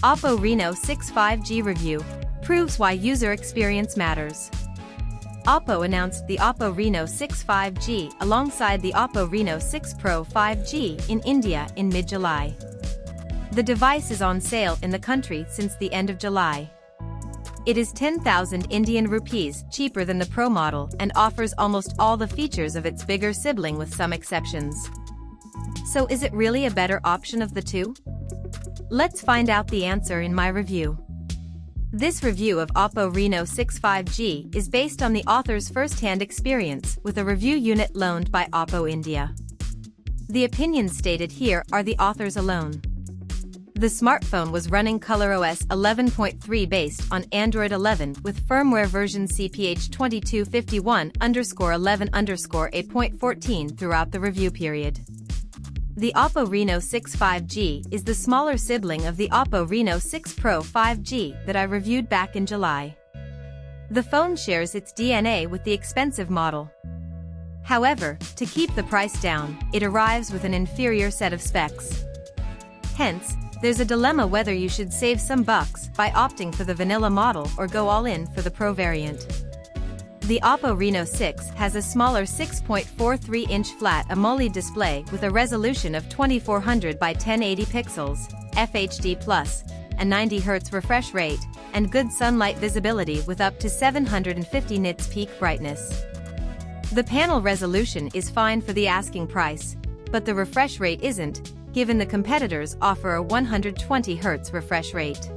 OPPO Reno 6 5G review proves why user experience matters. OPPO announced the OPPO Reno 6 5G alongside the OPPO Reno 6 Pro 5G in India in mid-July. The device is on sale in the country since the end of July. It is 10,000 Indian rupees cheaper than the Pro model and offers almost all the features of its bigger sibling with some exceptions. So is it really a better option of the two? Let's find out the answer in my review. This review of OPPO Reno 6 5G is based on the author's first-hand experience with a review unit loaned by OPPO India. The opinions stated here are the author's alone. The smartphone was running ColorOS 11.3 based on Android 11 with firmware version CPH2251-11-A.14 throughout the review period. The OPPO Reno 6 5G is the smaller sibling of the OPPO Reno 6 Pro 5G that I reviewed back in July. The phone shares its DNA with the expensive model. However, to keep the price down, it arrives with an inferior set of specs. Hence, there's a dilemma whether you should save some bucks by opting for the vanilla model or go all in for the Pro variant. The OPPO Reno 6 has a smaller 6.43-inch flat AMOLED display with a resolution of 2400 by 1080 pixels, FHD+, a 90 Hz refresh rate, and good sunlight visibility with up to 750 nits peak brightness. The panel resolution is fine for the asking price, but the refresh rate isn't, given the competitors offer a 120 Hz refresh rate.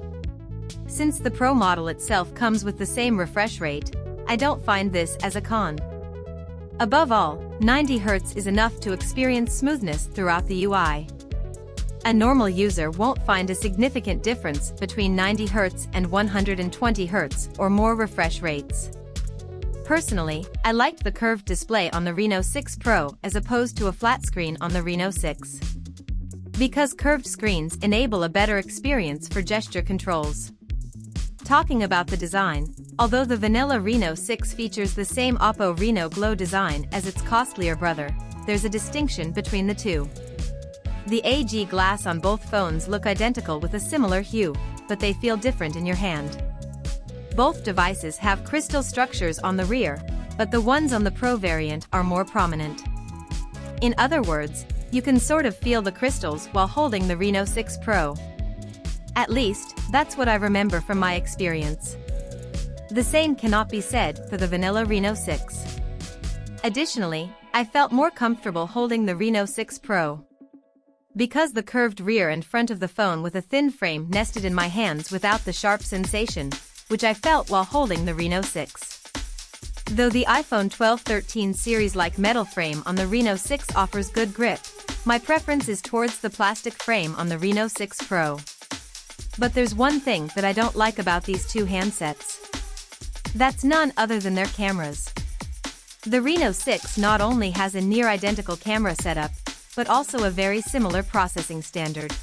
Since the Pro model itself comes with the same refresh rate, I don't find this as a con. Above all, 90 Hz is enough to experience smoothness throughout the UI. A normal user won't find a significant difference between 90 Hz and 120 Hz or more refresh rates. Personally, I liked the curved display on the Reno 6 Pro as opposed to a flat screen on the Reno 6. Because curved screens enable a better experience for gesture controls. Talking about the design, although the vanilla Reno 6 features the same OPPO Reno Glow design as its costlier brother, there's a distinction between the two. The AG glass on both phones look identical with a similar hue, but they feel different in your hand. Both devices have crystal structures on the rear, but the ones on the Pro variant are more prominent. In other words, you can sort of feel the crystals while holding the Reno 6 Pro. At least, that's what I remember from my experience. The same cannot be said for the vanilla Reno 6. Additionally, I felt more comfortable holding the Reno 6 Pro. Because the curved rear and front of the phone with a thin frame nested in my hands without the sharp sensation, which I felt while holding the Reno 6. Though the iPhone 12-13 series-like metal frame on the Reno 6 offers good grip, my preference is towards the plastic frame on the Reno 6 Pro. But there's one thing that I don't like about these two handsets. That's none other than their cameras. The Reno 6 not only has a near-identical camera setup, but also a very similar processing standard.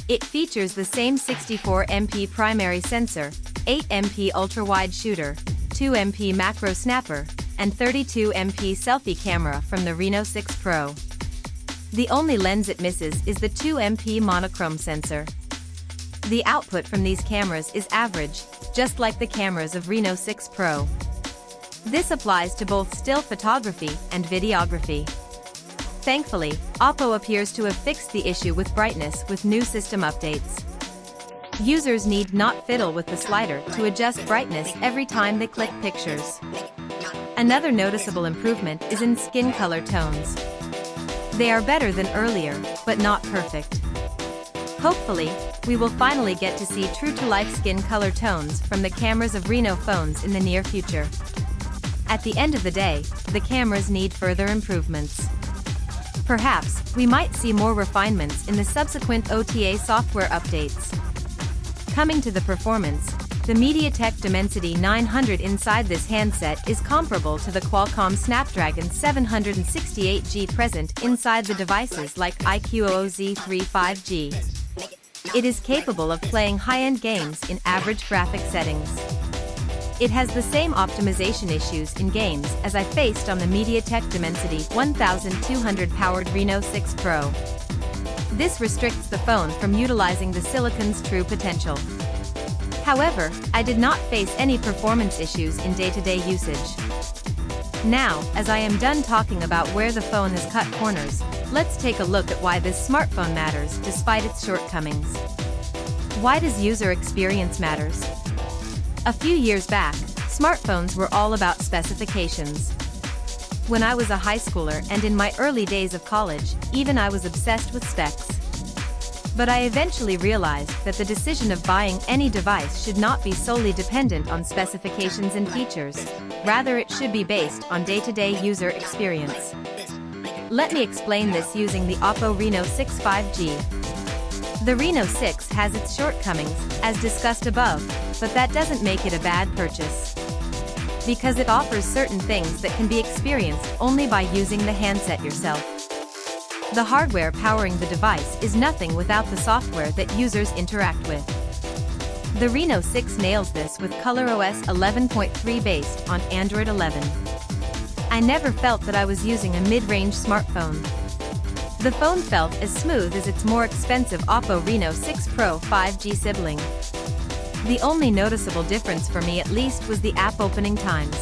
It features the same 64MP primary sensor, 8MP ultra-wide shooter, 2MP macro snapper, and 32MP selfie camera from the Reno 6 Pro. The only lens it misses is the 2MP monochrome sensor. The output from these cameras is average, just like the cameras of Reno 6 Pro. This applies to both still photography and videography. Thankfully, OPPO appears to have fixed the issue with brightness with new system updates. Users need not fiddle with the slider to adjust brightness every time they click pictures. Another noticeable improvement is in skin color tones. They are better than earlier, but not perfect. Hopefully, we will finally get to see true-to-life skin color tones from the cameras of Reno phones in the near future. At the end of the day, the cameras need further improvements. Perhaps, we might see more refinements in the subsequent OTA software updates. Coming to the performance, the MediaTek Dimensity 900 inside this handset is comparable to the Qualcomm Snapdragon 768G present inside the devices like iQOO-Z3 5G. It is capable of playing high-end games in average graphic settings. It has the same optimization issues in games as I faced on the MediaTek Dimensity 1200 powered Reno 6 Pro. This restricts the phone from utilizing the silicon's true potential. However, I did not face any performance issues in day-to-day usage. Now, as I am done talking about where the phone has cut corners, let's take a look at why this smartphone matters despite its shortcomings. Why does user experience matters? A few years back, smartphones were all about specifications. When I was a high schooler and in my early days of college, even I was obsessed with specs. But I eventually realized that the decision of buying any device should not be solely dependent on specifications and features. Rather, it should be based on day-to-day user experience. Let me explain this using the OPPO Reno 6 5G. The Reno 6 has its shortcomings, as discussed above, but that doesn't make it a bad purchase. Because it offers certain things that can be experienced only by using the handset yourself. The hardware powering the device is nothing without the software that users interact with. The Reno 6 nails this with ColorOS 11.3 based on Android 11. I never felt that I was using a mid-range smartphone. The phone felt as smooth as its more expensive OPPO Reno 6 Pro 5G sibling. The only noticeable difference for me at least was the app opening times.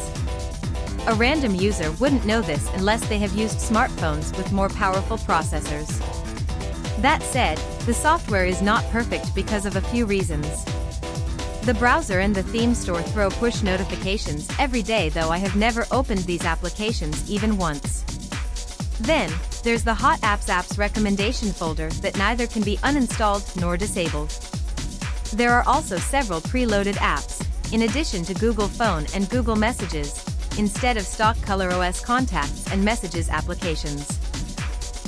A random user wouldn't know this unless they have used smartphones with more powerful processors. That said, the software is not perfect because of a few reasons. The browser and the theme store throw push notifications every day, though I have never opened these applications even once. Then, there's the Hot Apps recommendation folder that neither can be uninstalled nor disabled. There are also several preloaded apps, in addition to Google Phone and Google Messages, instead of stock ColorOS contacts and messages applications.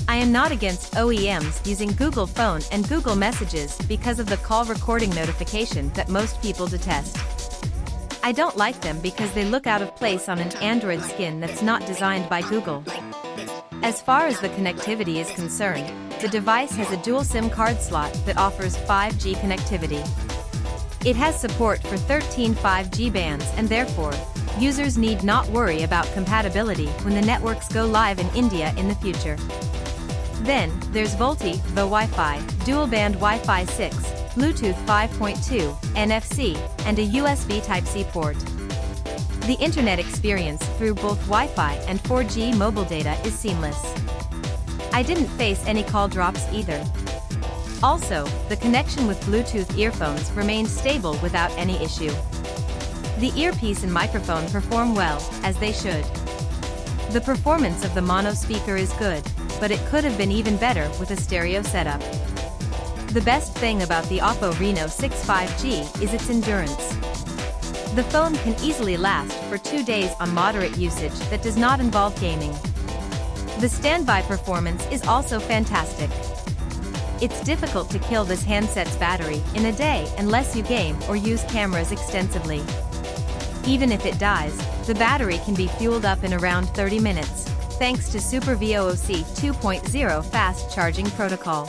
I am not against OEMs using Google Phone and Google Messages because of the call recording notification that most people detest. I don't like them because they look out of place on an Android skin that's not designed by Google. As far as the connectivity is concerned, the device has a dual SIM card slot that offers 5G connectivity. It has support for 13 5G bands and therefore, users need not worry about compatibility when the networks go live in India in the future. Then, there's VoLTE, the Wi-Fi, dual-band Wi-Fi 6, Bluetooth 5.2, NFC, and a USB Type-C port. The internet experience through both Wi-Fi and 4G mobile data is seamless. I didn't face any call drops either. Also, the connection with Bluetooth earphones remained stable without any issue. The earpiece and microphone perform well, as they should. The performance of the mono speaker is good, but it could have been even better with a stereo setup. The best thing about the OPPO Reno 6 5G is its endurance. The phone can easily last for 2 days on moderate usage that does not involve gaming. The standby performance is also fantastic. It's difficult to kill this handset's battery in a day unless you game or use cameras extensively. Even if it dies, the battery can be fueled up in around 30 minutes, thanks to SuperVOOC 2.0 fast charging protocol.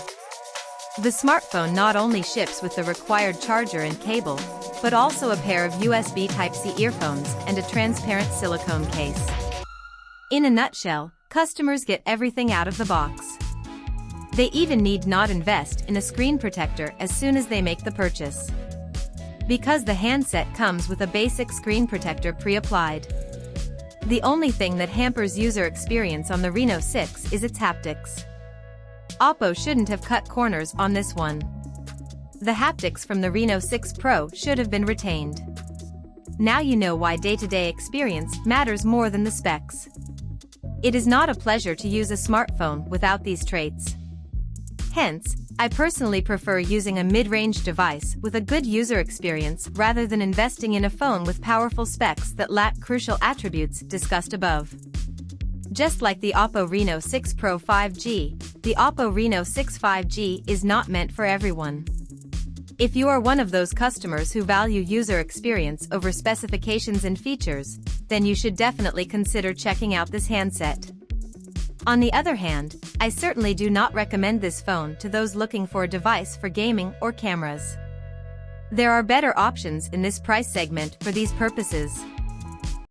The smartphone not only ships with the required charger and cable, but also a pair of USB Type-C earphones and a transparent silicone case. In a nutshell, customers get everything out of the box. They even need not invest in a screen protector as soon as they make the purchase, because the handset comes with a basic screen protector pre-applied. The only thing that hampers user experience on the Reno 6 is its haptics. OPPO shouldn't have cut corners on this one. The haptics from the Reno 6 Pro should have been retained. Now you know why day-to-day experience matters more than the specs. It is not a pleasure to use a smartphone without these traits. Hence, I personally prefer using a mid-range device with a good user experience rather than investing in a phone with powerful specs that lack crucial attributes discussed above. Just like the OPPO Reno 6 Pro 5G, the OPPO Reno 6 5G is not meant for everyone. If you are one of those customers who value user experience over specifications and features, then you should definitely consider checking out this handset. On the other hand, I certainly do not recommend this phone to those looking for a device for gaming or cameras. There are better options in this price segment for these purposes.